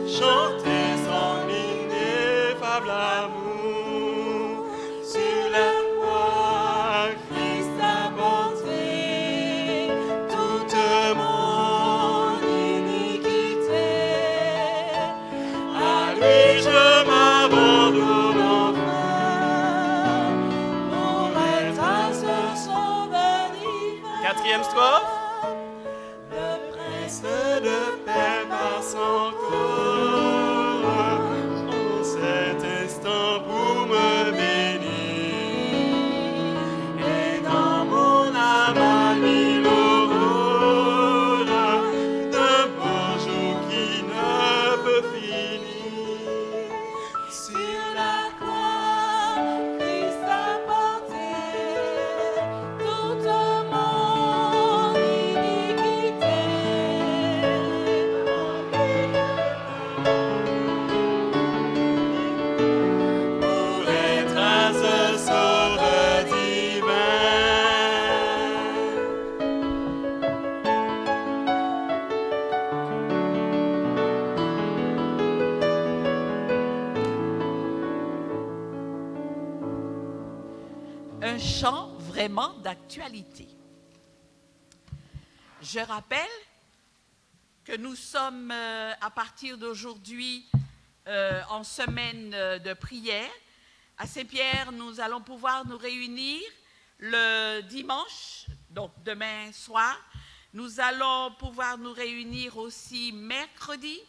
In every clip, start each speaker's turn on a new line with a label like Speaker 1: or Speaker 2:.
Speaker 1: Chantez son ineffable amour sur la croix, Christ a porté toute mon iniquité. À lui je m'abandonne enfin pour être à ce sauveur divin. Quatrième strophe. Le prince de paix passe encore en cet instant pour me bénir. Et dans mon âme à lui l'aurore d'un beau jour qui ne peut finir. Sur la croix, Christ a porté toute mon iniquité. Pour être à ce sauveur divin.
Speaker 2: Un chant vraiment d'actualité. Je rappelle que nous sommes à partir d'aujourd'hui en semaine de prière. À Saint-Pierre, nous allons pouvoir nous réunir le dimanche, donc demain soir. Nous allons pouvoir nous réunir aussi mercredi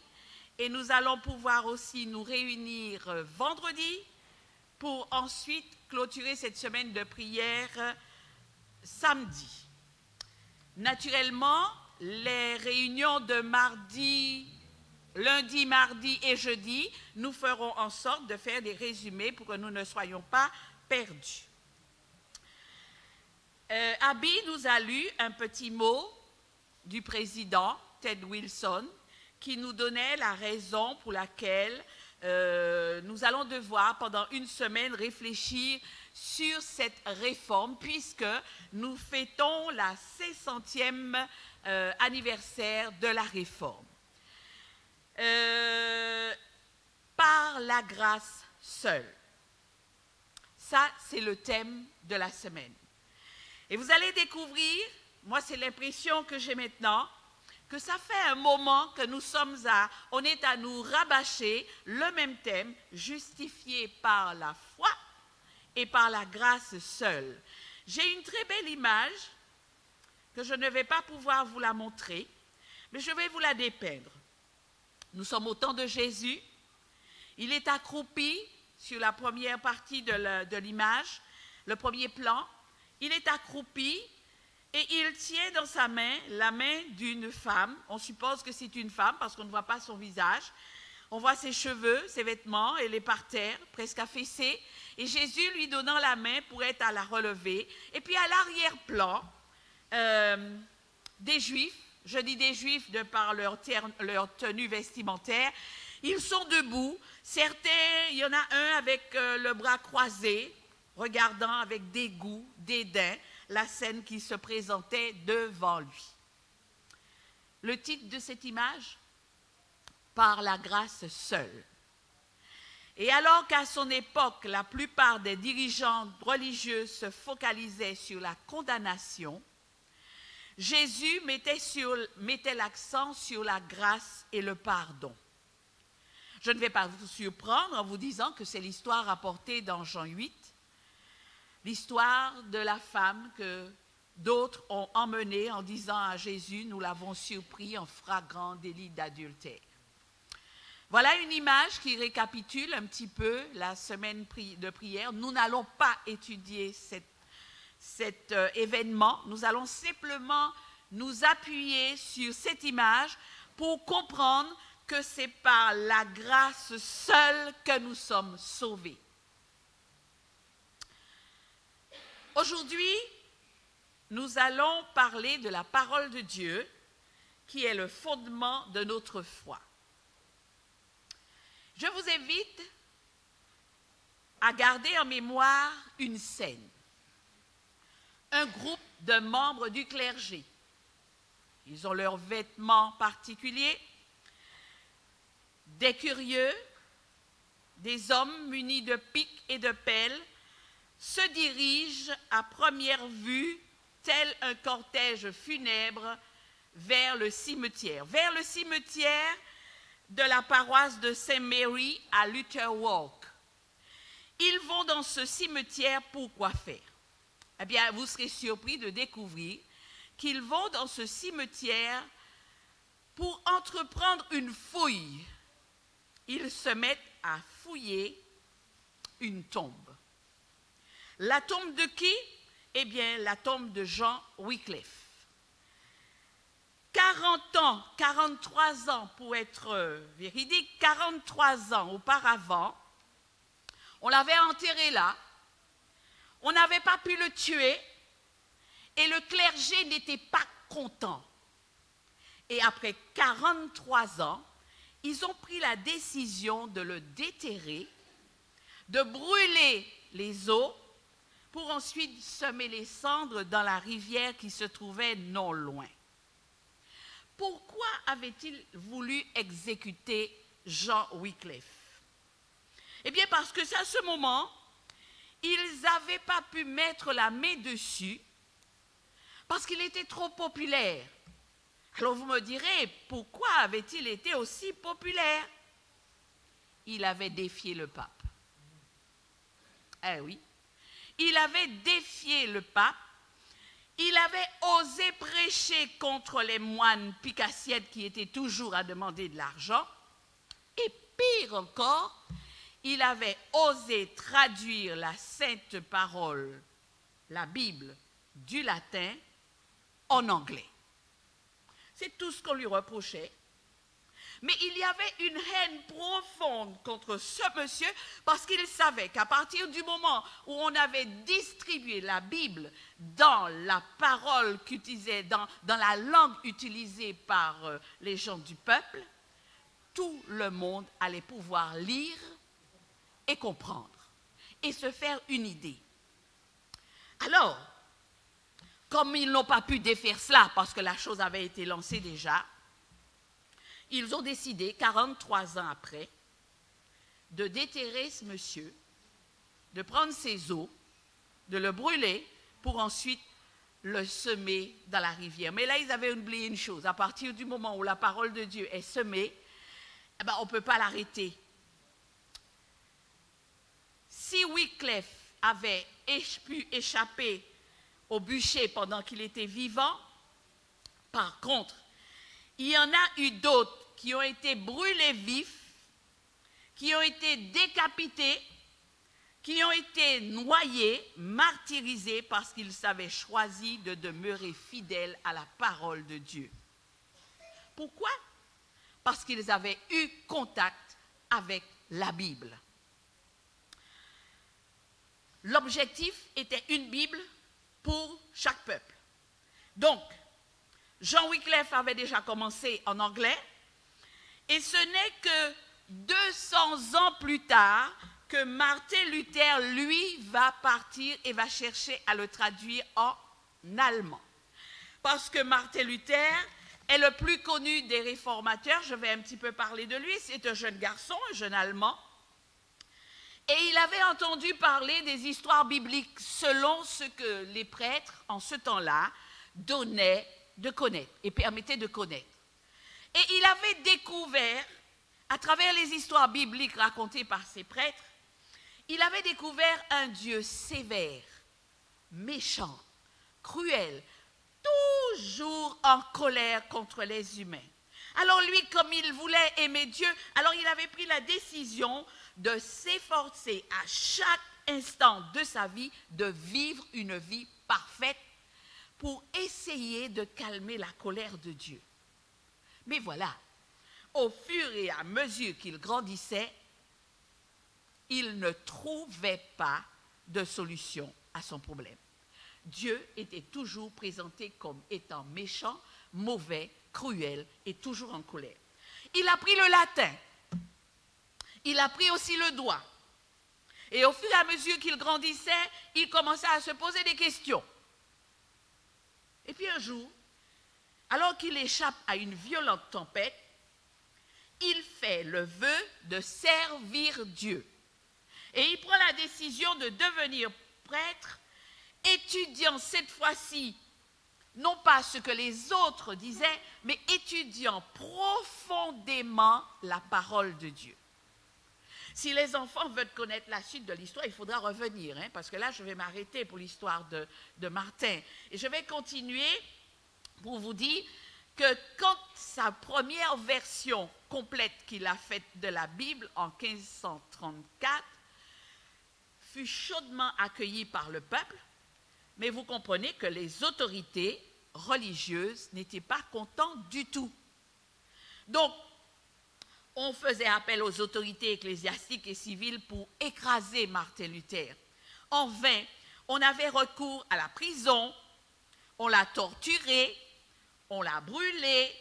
Speaker 2: et nous allons pouvoir aussi nous réunir vendredi pour ensuite clôturer cette semaine de prière samedi. Naturellement, les réunions de lundi, mardi et jeudi, nous ferons en sorte de faire des résumés pour que nous ne soyons pas perdus. Abby nous a lu un petit mot du président Ted Wilson qui nous donnait la raison pour laquelle nous allons devoir pendant une semaine réfléchir sur cette réforme puisque nous fêtons la 600e anniversaire de la réforme. Par la grâce seule. Ça, c'est le thème de la semaine. Et vous allez découvrir, moi c'est l'impression que j'ai maintenant, que ça fait un moment que on est à nous rabâcher le même thème, justifié par la foi et par la grâce seule. J'ai une très belle image que je ne vais pas pouvoir vous la montrer, mais je vais vous la dépeindre. Nous sommes au temps de Jésus. Il est accroupi sur la première partie de l'image, le premier plan. Il est accroupi et il tient dans sa main la main d'une femme. On suppose que c'est une femme parce qu'on ne voit pas son visage. On voit ses cheveux, ses vêtements, elle est par terre, presque affaissée. Et Jésus lui donnant la main pour être à la relever. Et puis à l'arrière-plan, des Juifs, je dis des Juifs de par leur tenue vestimentaire, ils sont debout. Certains, il y en a un avec le bras croisé, regardant avec dégoût, dédain, la scène qui se présentait devant lui. Le titre de cette image, par la grâce seule. Et alors qu'à son époque, la plupart des dirigeants religieux se focalisaient sur la condamnation, Jésus mettait l'accent sur la grâce et le pardon. Je ne vais pas vous surprendre en vous disant que c'est l'histoire rapportée dans Jean 8, l'histoire de la femme que d'autres ont emmenée en disant à Jésus, nous l'avons surpris en flagrant délit d'adultère. Voilà une image qui récapitule un petit peu la semaine de prière. Nous n'allons pas étudier cet événement. Nous allons simplement nous appuyer sur cette image pour comprendre que c'est par la grâce seule que nous sommes sauvés. Aujourd'hui, nous allons parler de la parole de Dieu qui est le fondement de notre foi. Je vous invite à garder en mémoire une scène. Un groupe de membres du clergé. Ils ont leurs vêtements particuliers. des curieux, des hommes munis de pics et de pelles, se dirigent à première vue, tel un cortège funèbre, vers le cimetière de la paroisse de St. Mary à Luther Walk. Ils vont dans ce cimetière pour quoi faire? Eh bien, vous serez surpris de découvrir qu'ils vont dans ce cimetière pour entreprendre une fouille. Ils se mettent à fouiller une tombe. La tombe de qui? Eh bien, la tombe de John Wycliffe. 40 ans, 43 ans pour être véridique, 43 ans auparavant, on l'avait enterré là, on n'avait pas pu le tuer et le clergé n'était pas content. Et après 43 ans, ils ont pris la décision de le déterrer, de brûler les os pour ensuite semer les cendres dans la rivière qui se trouvait non loin. Pourquoi avait-il voulu exécuter John Wycliffe? Eh bien parce que à ce moment, ils n'avaient pas pu mettre la main dessus parce qu'il était trop populaire. Alors vous me direz, pourquoi avait-il été aussi populaire? Il avait défié le pape. Eh oui, il avait défié le pape. Il avait osé prêcher contre les moines picassiètes qui étaient toujours à demander de l'argent. Et pire encore, il avait osé traduire la sainte parole, la Bible, du latin en anglais. C'est tout ce qu'on lui reprochait. Mais il y avait une haine profonde contre ce monsieur parce qu'il savait qu'à partir du moment où on avait distribué la Bible dans la parole qu'utilisait, dans la langue utilisée par les gens du peuple, tout le monde allait pouvoir lire et comprendre et se faire une idée. Alors, comme ils n'ont pas pu défaire cela parce que la chose avait été lancée déjà, ils ont décidé, 43 ans après, de déterrer ce monsieur, de prendre ses os, de le brûler pour ensuite le semer dans la rivière. Mais là, ils avaient oublié une chose. À partir du moment où la parole de Dieu est semée, eh ben, on ne peut pas l'arrêter. Si Wycliffe avait pu échapper au bûcher pendant qu'il était vivant, par contre, il y en a eu d'autres qui ont été brûlés vifs, qui ont été décapités, qui ont été noyés, martyrisés parce qu'ils avaient choisi de demeurer fidèles à la parole de Dieu. Pourquoi? Parce qu'ils avaient eu contact avec la Bible. L'objectif était une Bible pour chaque peuple. Donc, John Wycliffe avait déjà commencé en anglais, et ce n'est que 200 ans plus tard que Martin Luther, lui, va partir et va chercher à le traduire en allemand. Parce que Martin Luther est le plus connu des réformateurs, je vais un petit peu parler de lui, c'est un jeune garçon, un jeune Allemand, et il avait entendu parler des histoires bibliques selon ce que les prêtres, en ce temps-là, donnaient de connaître et permettaient de connaître. Et il avait découvert, à travers les histoires bibliques racontées par ces prêtres, il avait découvert un Dieu sévère, méchant, cruel, toujours en colère contre les humains. Alors lui, comme il voulait aimer Dieu, alors il avait pris la décision de s'efforcer à chaque instant de sa vie de vivre une vie parfaite pour essayer de calmer la colère de Dieu. Mais voilà, au fur et à mesure qu'il grandissait, il ne trouvait pas de solution à son problème. Dieu était toujours présenté comme étant méchant, mauvais, cruel et toujours en colère. Il a pris le latin, il a pris aussi le droit. Et au fur et à mesure qu'il grandissait, il commençait à se poser des questions. Et puis un jour, alors qu'il échappe à une violente tempête, il fait le vœu de servir Dieu. Et il prend la décision de devenir prêtre, étudiant cette fois-ci, non pas ce que les autres disaient, mais étudiant profondément la parole de Dieu. Si les enfants veulent connaître la suite de l'histoire, il faudra revenir, parce que là, je vais m'arrêter pour l'histoire de Martin. Et je vais continuer pour vous dire que quand sa première version complète qu'il a faite de la Bible en 1534 fut chaudement accueillie par le peuple, mais vous comprenez que les autorités religieuses n'étaient pas contentes du tout. Donc, on faisait appel aux autorités ecclésiastiques et civiles pour écraser Martin Luther. En vain, on avait recours à la prison, on l'a torturé, on l'a brûlé,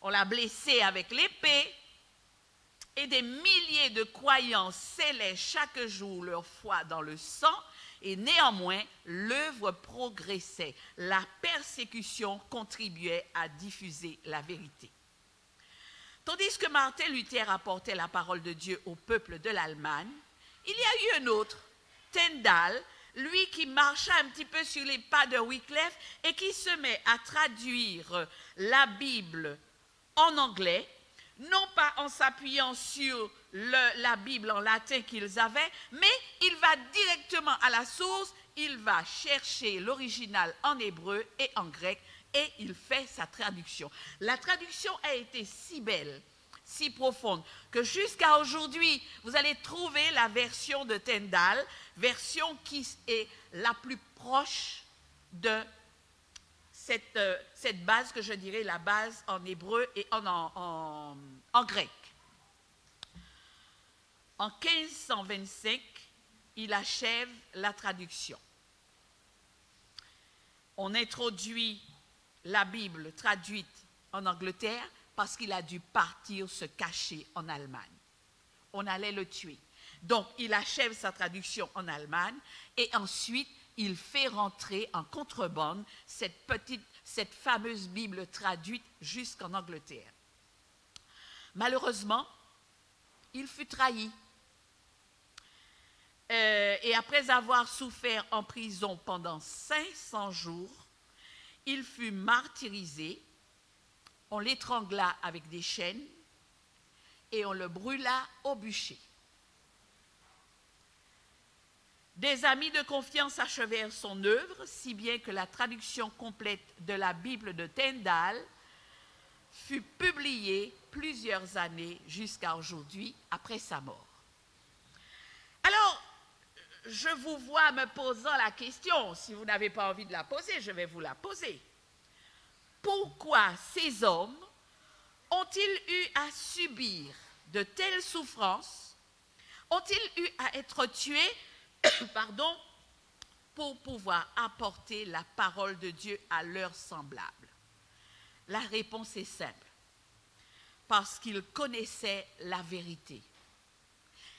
Speaker 2: on l'a blessé avec l'épée, et des milliers de croyants scellaient chaque jour leur foi dans le sang, et néanmoins, l'œuvre progressait. La persécution contribuait à diffuser la vérité. Tandis que Martin Luther apportait la parole de Dieu au peuple de l'Allemagne, il y a eu un autre, Tyndale, lui qui marcha un petit peu sur les pas de Wycliffe et qui se met à traduire la Bible en anglais, non pas en s'appuyant sur la Bible en latin qu'ils avaient, mais il va directement à la source, il va chercher l'original en hébreu et en grec, et il fait sa traduction. La traduction a été si belle, si profonde, que jusqu'à aujourd'hui, vous allez trouver la version de Tyndale, version qui est la plus proche de cette base que je dirais la base en hébreu et en grec. En 1525, il achève la traduction. On introduit la Bible traduite en Angleterre parce qu'il a dû partir se cacher en Allemagne. On allait le tuer. Donc, il achève sa traduction en Allemagne et ensuite, il fait rentrer en contrebande cette fameuse Bible traduite jusqu'en Angleterre. Malheureusement, il fut trahi. Et après avoir souffert en prison pendant 500 jours, il fut martyrisé, on l'étrangla avec des chaînes et on le brûla au bûcher. Des amis de confiance achevèrent son œuvre, si bien que la traduction complète de la Bible de Tyndale fut publiée plusieurs années jusqu'à aujourd'hui, après sa mort. Alors, je vous vois me posant la question, si vous n'avez pas envie de la poser, je vais vous la poser. Pourquoi ces hommes ont-ils eu à subir de telles souffrances? Ont-ils eu à être tués pour pouvoir apporter la parole de Dieu à leurs semblables? La réponse est simple. Parce qu'ils connaissaient la vérité.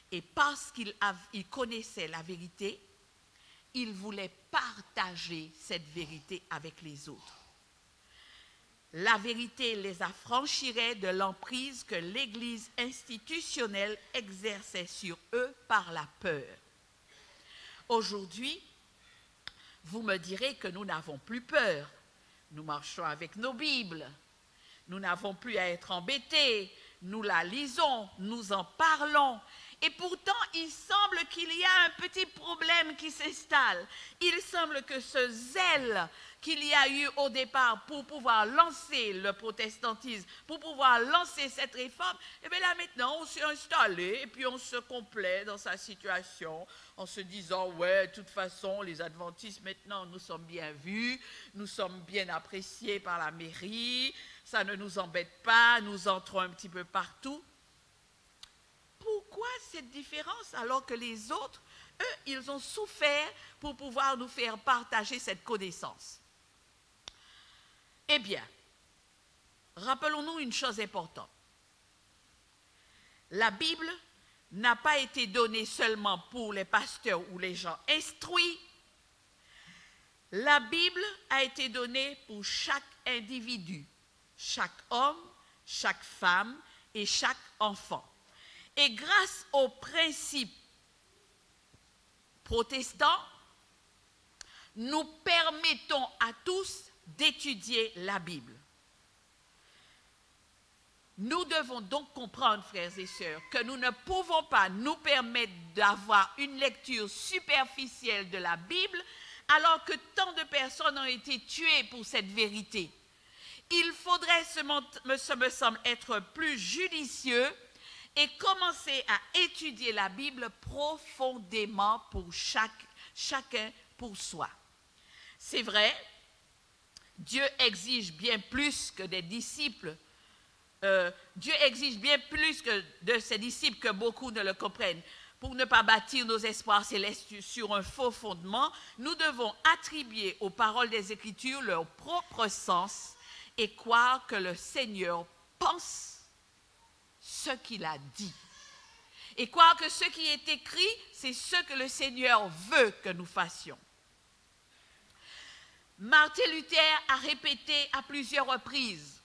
Speaker 2: Et parce qu'ils connaissaient la vérité, ils voulaient partager cette vérité avec les autres. La vérité les affranchirait de l'emprise que l'Église institutionnelle exerçait sur eux par la peur. Aujourd'hui, vous me direz que nous n'avons plus peur. Nous marchons avec nos Bibles. Nous n'avons plus à être embêtés. Nous la lisons, nous en parlons. Et pourtant, il semble qu'il y a un petit problème qui s'installe. Il semble que ce zèle qu'il y a eu au départ pour pouvoir lancer le protestantisme, pour pouvoir lancer cette réforme, et bien là maintenant, on s'est installé et puis on se complaît dans sa situation en se disant, ouais, de toute façon, les adventistes, maintenant, nous sommes bien vus, nous sommes bien appréciés par la mairie, ça ne nous embête pas, nous entrons un petit peu partout. Pourquoi cette différence alors que les autres, eux, ils ont souffert pour pouvoir nous faire partager cette connaissance? Eh bien, rappelons-nous une chose importante. La Bible n'a pas été donnée seulement pour les pasteurs ou les gens instruits. La Bible a été donnée pour chaque individu, chaque homme, chaque femme et chaque enfant. Et grâce aux principes protestants, nous permettons à tous d'étudier la Bible. Nous devons donc comprendre, frères et sœurs, que nous ne pouvons pas nous permettre d'avoir une lecture superficielle de la Bible alors que tant de personnes ont été tuées pour cette vérité. Il faudrait, me semble, être plus judicieux et commencer à étudier la Bible profondément pour chacun pour soi. C'est vrai, Dieu exige bien plus que des disciples. Dieu exige bien plus que de ses disciples que beaucoup ne le comprennent. Pour ne pas bâtir nos espoirs célestes sur un faux fondement, nous devons attribuer aux paroles des Écritures leur propre sens et croire que le Seigneur pense ce qu'il a dit. Et croire que ce qui est écrit, c'est ce que le Seigneur veut que nous fassions. Martin Luther a répété à plusieurs reprises: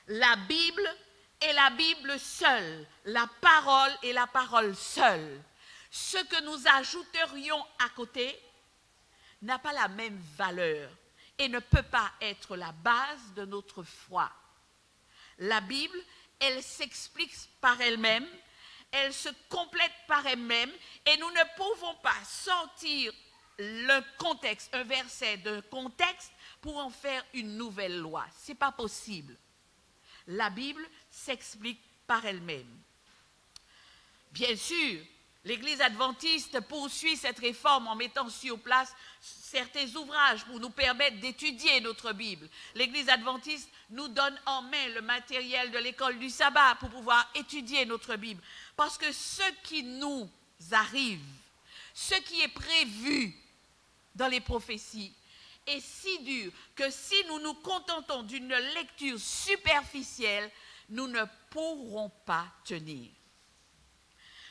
Speaker 2: la Bible est la Bible seule, la parole est la parole seule. Ce que nous ajouterions à côté n'a pas la même valeur et ne peut pas être la base de notre foi. La Bible, elle s'explique par elle-même, elle se complète par elle-même et nous ne pouvons pas sortir le contexte, un verset d'un contexte pour en faire une nouvelle loi. Ce n'est pas possible. La Bible s'explique par elle-même. Bien sûr, l'Église adventiste poursuit cette réforme en mettant sur place certains ouvrages pour nous permettre d'étudier notre Bible. L'Église adventiste nous donne en main le matériel de l'école du sabbat pour pouvoir étudier notre Bible. Parce que ce qui nous arrive, ce qui est prévu dans les prophéties, est si dur que si nous nous contentons d'une lecture superficielle, nous ne pourrons pas tenir.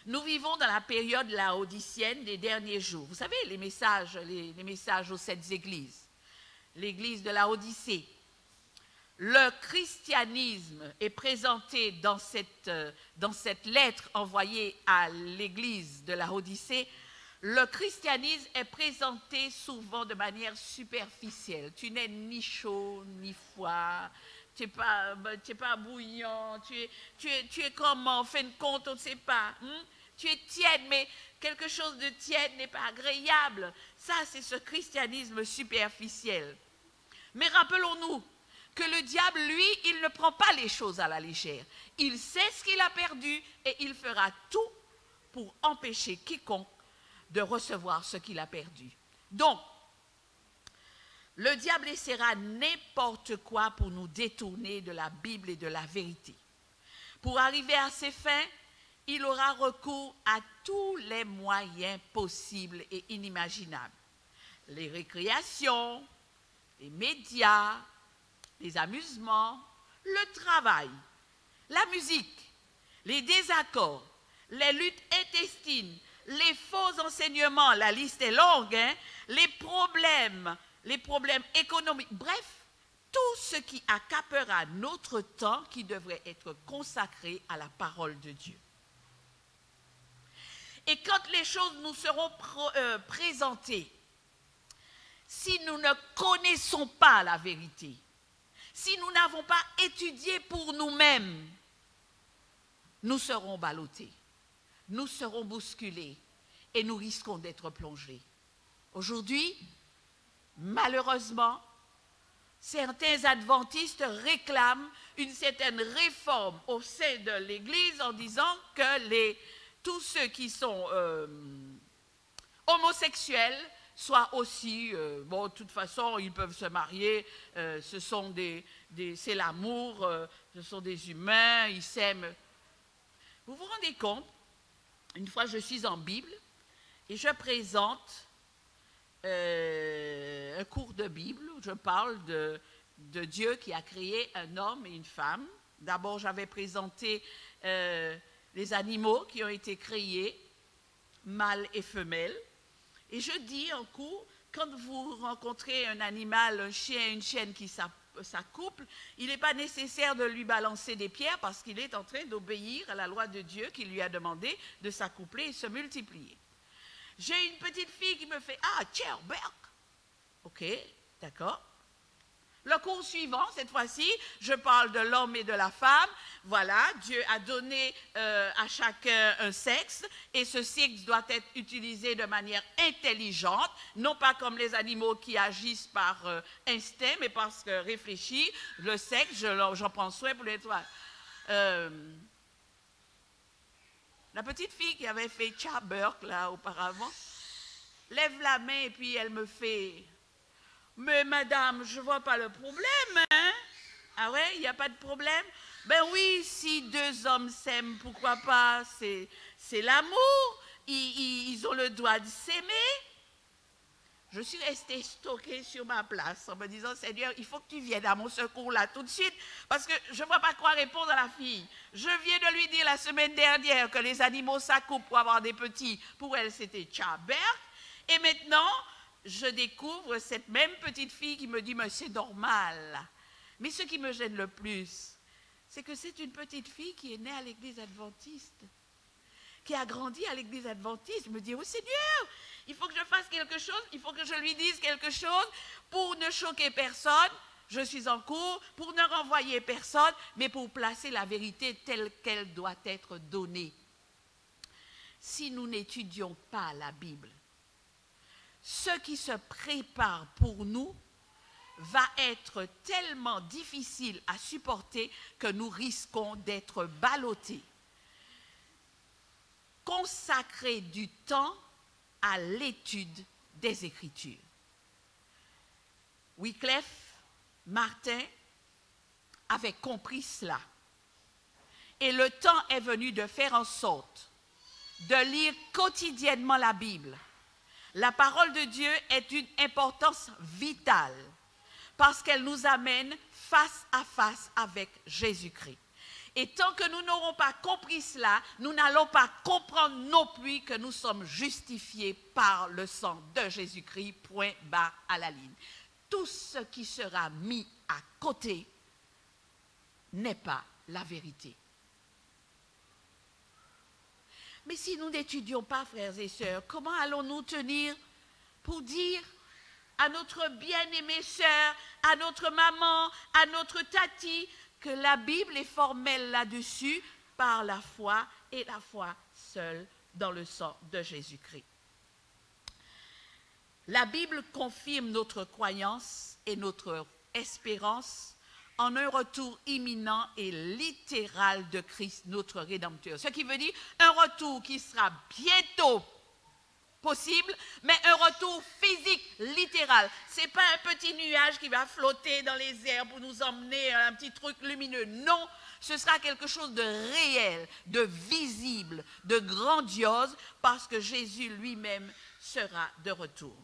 Speaker 2: Nous vivons dans la période laodicienne des derniers jours. Vous savez, les messages aux 7 églises. L'église de Laodicée. Le christianisme est présenté dans cette lettre envoyée à l'église de Laodicée. Le christianisme est présenté souvent de manière superficielle. Tu n'es ni chaud, ni froid, tu n'es pas bouillant, tu es comment, en fin de compte, on ne sait pas. Tu es tiède, mais quelque chose de tiède n'est pas agréable. Ça, c'est ce christianisme superficiel. Mais rappelons-nous que le diable, lui, il ne prend pas les choses à la légère. Il sait ce qu'il a perdu et il fera tout pour empêcher quiconque de recevoir ce qu'il a perdu. Donc, le diable essaiera n'importe quoi pour nous détourner de la Bible et de la vérité. Pour arriver à ses fins, il aura recours à tous les moyens possibles et inimaginables. Les récréations, les médias, les amusements, le travail, la musique, les désaccords, les luttes intestines, les faux enseignements, la liste est longue, les problèmes économiques, bref, tout ce qui accapera notre temps qui devrait être consacré à la parole de Dieu. Et quand les choses nous seront présentées, si nous ne connaissons pas la vérité, si nous n'avons pas étudié pour nous-mêmes, nous serons ballottés. Nous serons bousculés et nous risquons d'être plongés. Aujourd'hui, malheureusement, certains adventistes réclament une certaine réforme au sein de l'Église en disant que tous ceux qui sont homosexuels soient aussi, de toute façon, ils peuvent se marier, c'est l'amour, ce sont des humains, ils s'aiment. Vous vous rendez compte? Une fois, je suis en Bible et je présente un cours de Bible où je parle de Dieu qui a créé un homme et une femme. D'abord, j'avais présenté les animaux qui ont été créés, mâles et femelles. Et je dis en cours, quand vous rencontrez un animal, un chien, une chienne qui couple, il n'est pas nécessaire de lui balancer des pierres parce qu'il est en train d'obéir à la loi de Dieu qui lui a demandé de s'accoupler et se multiplier. J'ai une petite fille qui me fait « Ah, Tcherberg !» Ok, d'accord. Le cours suivant, cette fois-ci, je parle de l'homme et de la femme. Voilà, Dieu a donné à chacun un sexe et ce sexe doit être utilisé de manière intelligente, non pas comme les animaux qui agissent par instinct, mais parce que réfléchi, le sexe, j'en prends soin pour les toiles. La petite fille qui avait fait Tcherberg là auparavant, lève la main et puis elle me fait... Mais madame, je ne vois pas le problème, hein? Ah ouais, il n'y a pas de problème? Ben oui, si deux hommes s'aiment, pourquoi pas? C'est l'amour. Ils ont le droit de s'aimer. Je suis restée stockée sur ma place en me disant, Seigneur, il faut que tu viennes à mon secours là tout de suite, parce que je ne vois pas quoi répondre à la fille. Je viens de lui dire la semaine dernière que les animaux s'accouplent pour avoir des petits. Pour elle, c'était Tcherberg. Et maintenant... je découvre cette même petite fille qui me dit « mais c'est normal ». Mais ce qui me gêne le plus, c'est que c'est une petite fille qui est née à l'église adventiste, qui a grandi à l'église adventiste. Je me dis « oh Seigneur, il faut que je fasse quelque chose, il faut que je lui dise quelque chose pour ne choquer personne. Je suis en cours, pour ne renvoyer personne, mais pour placer la vérité telle qu'elle doit être donnée. » Si nous n'étudions pas la Bible, ce qui se prépare pour nous va être tellement difficile à supporter que nous risquons d'être ballottés. Consacrer du temps à l'étude des Écritures. Wycliffe, Martin avaient compris cela. Et le temps est venu de faire en sorte de lire quotidiennement la Bible. La parole de Dieu est d'une importance vitale parce qu'elle nous amène face à face avec Jésus-Christ. Et tant que nous n'aurons pas compris cela, nous n'allons pas comprendre non plus que nous sommes justifiés par le sang de Jésus-Christ, point barre à la ligne. Tout ce qui sera mis à côté n'est pas la vérité. Mais si nous n'étudions pas, frères et sœurs, comment allons-nous tenir pour dire à notre bien-aimée sœur, à notre maman, à notre tati, que la Bible est formelle là-dessus par la foi et la foi seule dans le sang de Jésus-Christ. La Bible confirme notre croyance et notre espérance en un retour imminent et littéral de Christ, notre Rédempteur. Ce qui veut dire un retour qui sera bientôt possible, mais un retour physique, littéral. Ce n'est pas un petit nuage qui va flotter dans les airs pour nous emmener un petit truc lumineux. Non, ce sera quelque chose de réel, de visible, de grandiose, parce que Jésus lui-même sera de retour.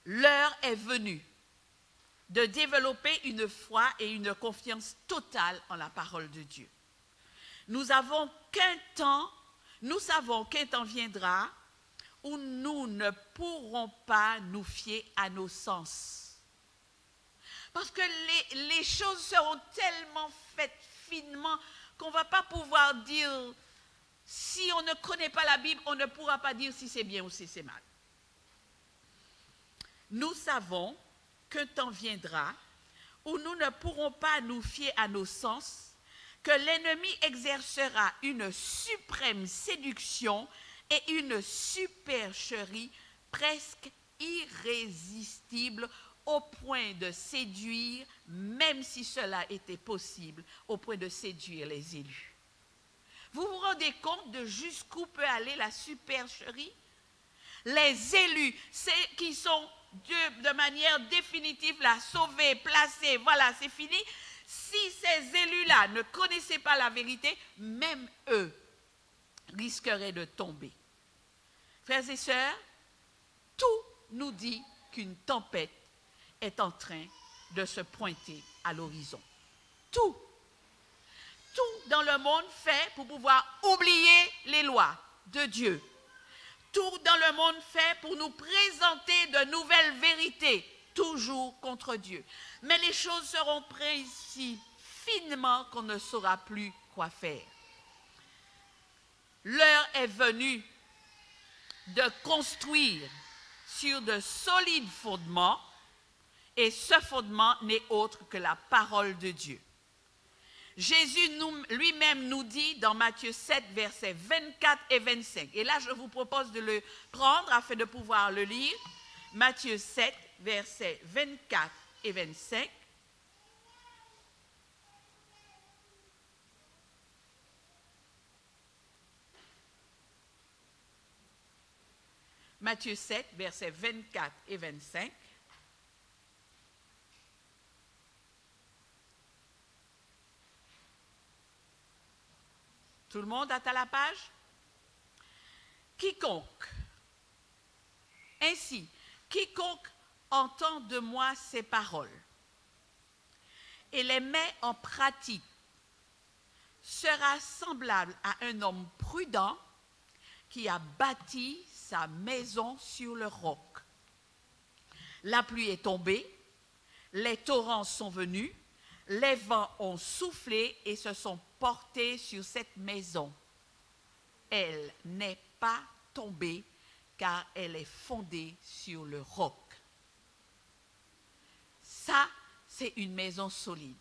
Speaker 2: L'heure est venue de développer une foi et une confiance totale en la parole de Dieu. Nous savons qu'un temps viendra où nous ne pourrons pas nous fier à nos sens. Parce que les choses seront tellement faites finement qu'on ne va pas pouvoir dire, si on ne connaît pas la Bible, on ne pourra pas dire si c'est bien ou si c'est mal. Nous savons qu'un temps viendra où nous ne pourrons pas nous fier à nos sens, que l'ennemi exercera une suprême séduction et une supercherie presque irrésistible au point de séduire, même si cela était possible, au point de séduire les élus. Vous vous rendez compte de jusqu'où peut aller la supercherie? Les élus, ceux qui sont Dieu de manière définitive l'a sauvé, placé, voilà, c'est fini. Si ces élus-là ne connaissaient pas la vérité, même eux risqueraient de tomber. Frères et sœurs, tout nous dit qu'une tempête est en train de se pointer à l'horizon. Tout dans le monde fait pour pouvoir oublier les lois de Dieu. Tout dans le monde fait pour nous présenter de nouvelles vérités toujours contre Dieu. Mais les choses seront prises si finement qu'on ne saura plus quoi faire. L'heure est venue de construire sur de solides fondements, et ce fondement n'est autre que la parole de Dieu. Jésus lui-même nous dit dans Matthieu 7, versets 24 et 25. Et là, je vous propose de le prendre afin de pouvoir le lire. Matthieu 7, versets 24 et 25. Matthieu 7, versets 24 et 25. Tout le monde est à la page? Ainsi, quiconque entend de moi ces paroles et les met en pratique sera semblable à un homme prudent qui a bâti sa maison sur le roc. La pluie est tombée, les torrents sont venus, les vents ont soufflé et se sont portés sur cette maison. Elle n'est pas tombée car elle est fondée sur le roc. Ça, c'est une maison solide.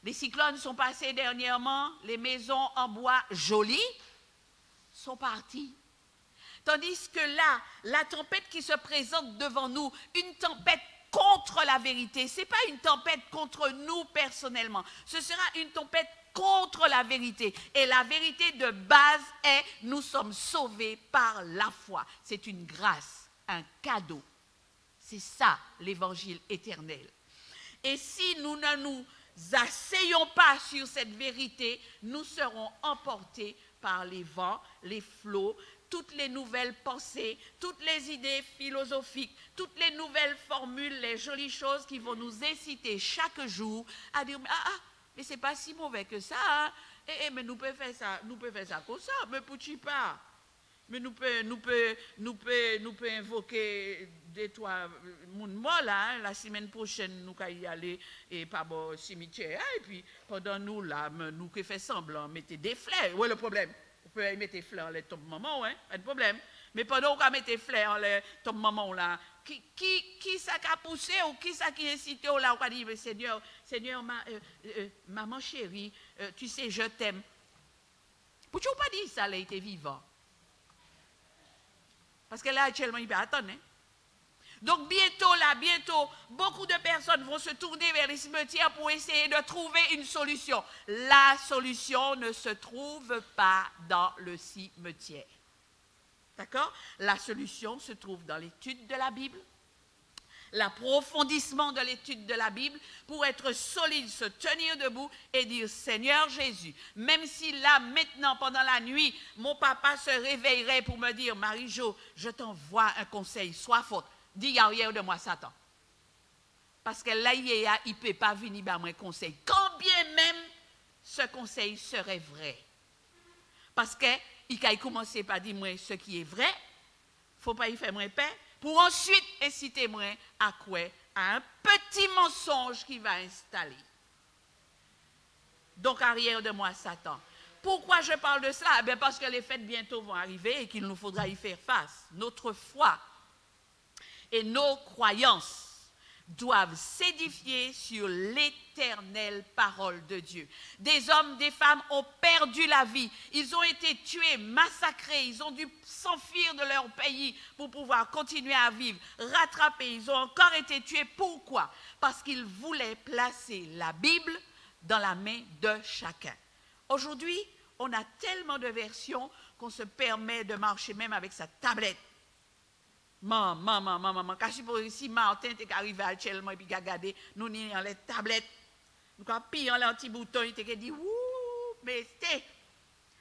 Speaker 2: Les cyclones sont passés dernièrement, les maisons en bois jolies sont parties. Tandis que là, la tempête qui se présente devant nous, une tempête contre la vérité, ce n'est pas une tempête contre nous personnellement, ce sera une tempête contre la vérité. Et la vérité de base est, nous sommes sauvés par la foi. C'est une grâce, un cadeau. C'est ça l'évangile éternel. Et si nous ne nous asseyons pas sur cette vérité, nous serons emportés par les vents, les flots, toutes les nouvelles pensées, toutes les idées philosophiques, toutes les nouvelles formules, les jolies choses qui vont nous inciter chaque jour à dire mais c'est pas si mauvais que ça, hein? Mais nous pouvons faire ça comme ça, mais pourquoi pas? Mais nous pouvons invoquer des trois moun morts là, la semaine prochaine nous allons y aller et pas au cimetière, et puis pendant nous là, nous qui fait semblant mettre des fleurs. Où est le problème? Vous pouvez mettre des fleurs les tombe maman, hein, pas de problème. Mais pendant qu'on met des fleurs les tombe maman là, qui ça a poussé ou qui ça qui incité là, on dit Seigneur, maman chérie, tu sais je t'aime. Pourquoi pas dire ça, elle était vivant? Parce que là, actuellement, il peut attendre. Hein? Donc, bientôt, beaucoup de personnes vont se tourner vers les cimetières pour essayer de trouver une solution. La solution ne se trouve pas dans le cimetière. D'accord? La solution se trouve dans l'étude de la Bible, l'approfondissement de l'étude de la Bible pour être solide, se tenir debout et dire Seigneur Jésus, même si là, maintenant, pendant la nuit, mon papa se réveillerait pour me dire Marie-Jo, je t'envoie un conseil, sois forte, dis arrière de moi Satan. Parce que là, il ne peut pas venir par mon conseil, quand bien même ce conseil serait vrai. Parce qu'il a commencé par dire moi ce qui est vrai, il ne faut pas y faire moins paix. Pour ensuite inciter moi à quoi? À un petit mensonge qui va installer. Donc, arrière de moi, Satan. Pourquoi je parle de cela? Eh parce que les fêtes bientôt vont arriver et qu'il nous faudra y faire face. Notre foi et nos croyances doivent s'édifier sur l'éternelle parole de Dieu. Des hommes, des femmes ont perdu la vie. Ils ont été tués, massacrés. Ils ont dû s'enfuir de leur pays pour pouvoir continuer à vivre, rattrapés. Ils ont encore été tués. Pourquoi? Parce qu'ils voulaient placer la Bible dans la main de chacun. Aujourd'hui, on a tellement de versions qu'on se permet de marcher même avec sa tablette. Maman, quand si Martin est arrivé actuellement et puis il a regardé, nous avons les tablettes, nous avons pillé les petits boutons, il a dit, ouh, mais c'est.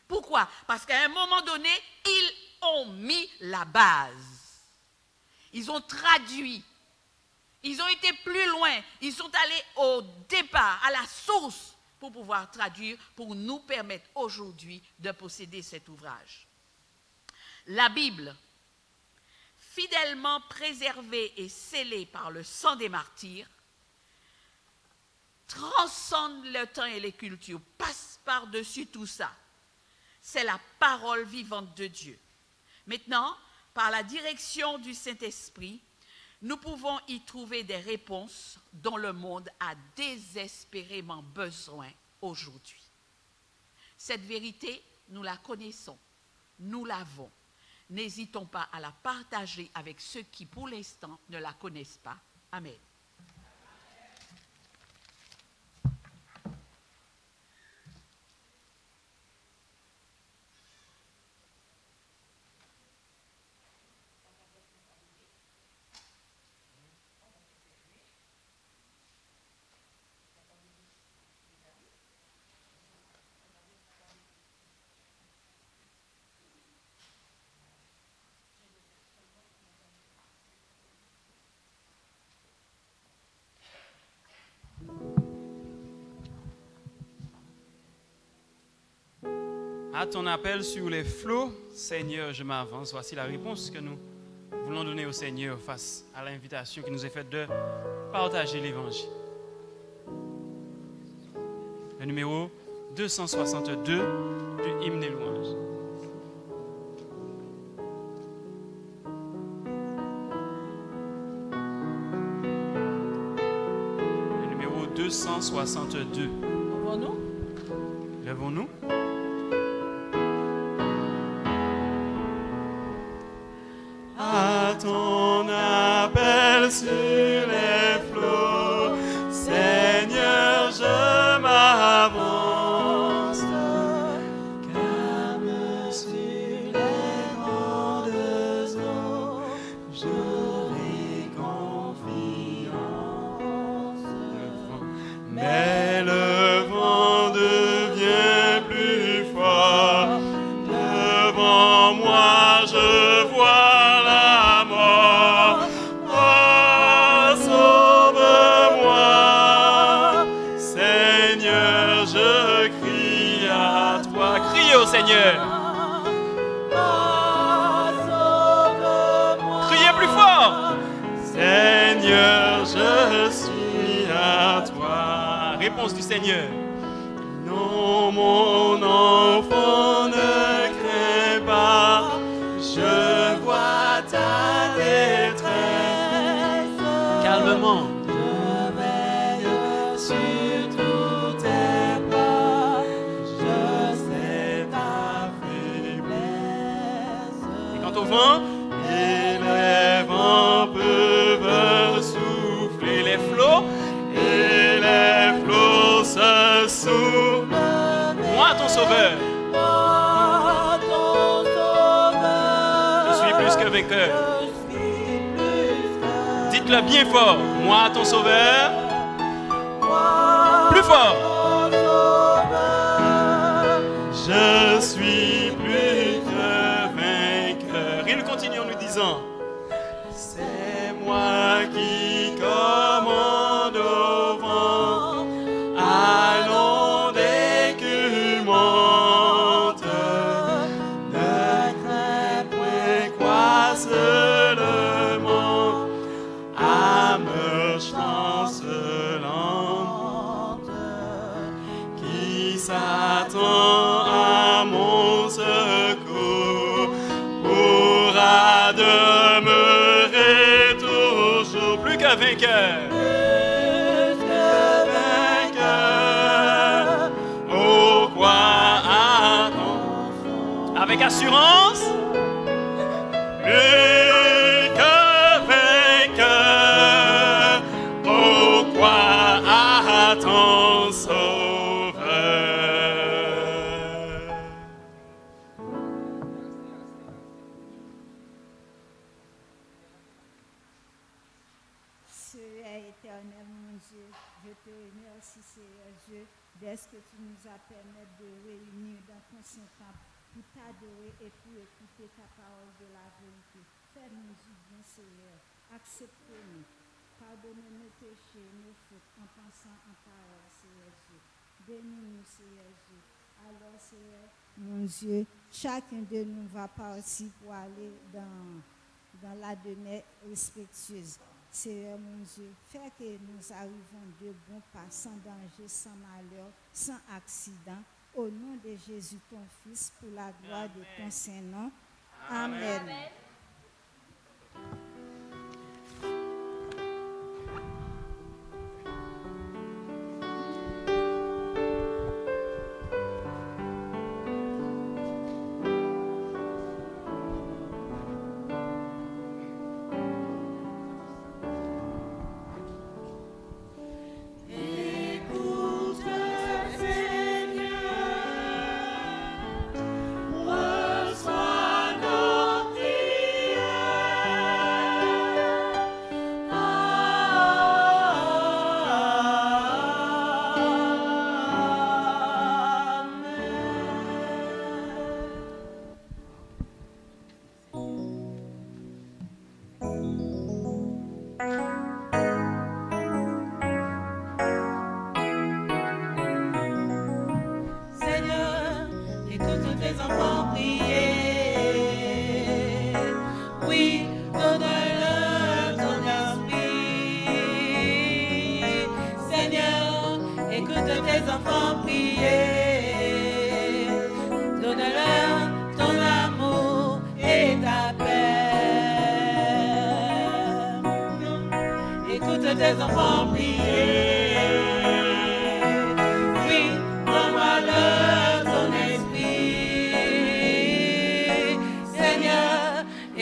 Speaker 2: Pourquoi? Parce qu'à un moment donné, ils ont mis la base. Ils ont traduit. Ils ont été plus loin. Ils sont allés au départ, à la source, pour pouvoir traduire, pour nous permettre aujourd'hui de posséder cet ouvrage. La Bible fidèlement préservée et scellée par le sang des martyrs, transcende le temps et les cultures, passe par-dessus tout ça. C'est la parole vivante de Dieu. Maintenant, par la direction du Saint-Esprit, nous pouvons y trouver des réponses dont le monde a désespérément besoin aujourd'hui. Cette vérité, nous la connaissons, nous l'avons. N'hésitons pas à la partager avec ceux qui, pour l'instant, ne la connaissent pas. Amen.
Speaker 3: À ton appel sur les flots, Seigneur, je m'avance. Voici la réponse que nous voulons donner au Seigneur face à l'invitation qui nous est faite de partager l'Évangile. Le numéro 262 du hymne des louanges. Le numéro 262.
Speaker 2: Levons-nous.
Speaker 3: Levons-nous.
Speaker 1: À ton appel sur les flots, Seigneur, je m'avance. Calme sur les grandes eaux, j'aurai confiance. Mais le vent devient plus fort. Devant moi, je vois
Speaker 3: au Seigneur. Criez plus fort.
Speaker 1: Seigneur, je suis à toi.
Speaker 3: Réponse du Seigneur.
Speaker 1: Non, mon enfant, ne crains pas. Je vois ta détresse.
Speaker 3: Calmement.
Speaker 1: Je veille sur tous tes pas. Je sais ta faiblesse.
Speaker 3: Et quant au vent,
Speaker 1: et les vents peuvent souffler,
Speaker 3: les flots,
Speaker 1: et les flots se soufflent.
Speaker 3: Moi, ton sauveur, je suis plus que vainqueur. Dites-le bien fort. Moi, ton sauveur, plus fort.
Speaker 1: Je suis plus que vainqueur.
Speaker 3: Il continue en nous disant,
Speaker 1: c'est moi qui commande au vent, à l'onde écumante. Ne crains point quoi seulement, âme chancelante, qui s'attend à mon secours, pourra demeurer toujours
Speaker 3: plus que vainqueur.
Speaker 1: Plus que vainqueur. Oh, quoi attend-on?
Speaker 3: Avec assurance,
Speaker 1: Plus que vainqueur. Oh, quoi attend Sauveur?
Speaker 4: Seigneur éternel, mon Dieu, je te remercie, Seigneur Dieu, d'est-ce que tu nous as permis de réunir dans ton Saint-Temple pour t'adorer et pour écouter ta parole de la vérité. Fais-nous du bien, Seigneur. Accepte-nous. Pardonne nos péchés, nos fautes, en pensant en parole, Seigneur Dieu. Bénis-nous, Seigneur Dieu. Alors, Seigneur, mon Dieu, chacun de nous va partir pour aller dans la demeure respectueuse. Seigneur mon Dieu, fais que nous arrivons de bon pas, sans danger, sans malheur, sans accident. Au nom de Jésus, ton Fils, pour la gloire de ton Saint-Nom. Amen. Amen.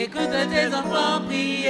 Speaker 5: Écoute tes enfants prier.